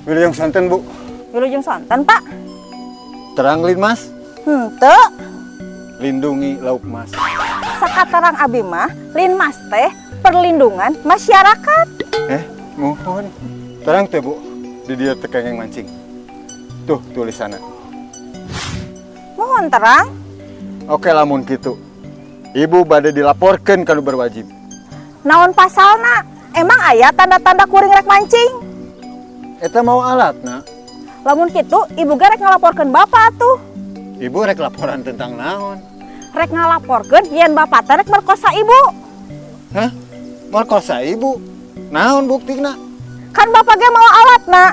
Wilujeng santen, Bu. Wilujeng santen, Pak. Terang lin Mas, Henteu. lindungi lauk Mas. Sakatarang abi mah lin mas teh perlindungan masyarakat. Mohon. Terang teh, Bu. Di dia teh kengeng mancing. Tuh tulisanna. Mohon terang. Oke lamun gitu. Ibu bade dilaporkan kalau berwajib. Naon pasalna? Emang aya tanda-tanda kuring rek mancing? Eta mau alat, nak. Lamun kitu, ibu ge rek ngalaporkeun bapak tuh. Ibu rek laporan tentang naon. Rek ngalaporkeun yen bapak teh rek merkosa ibu. Hah? Merkosa ibu? Naon buktina? Kan bapak ge mau alatna.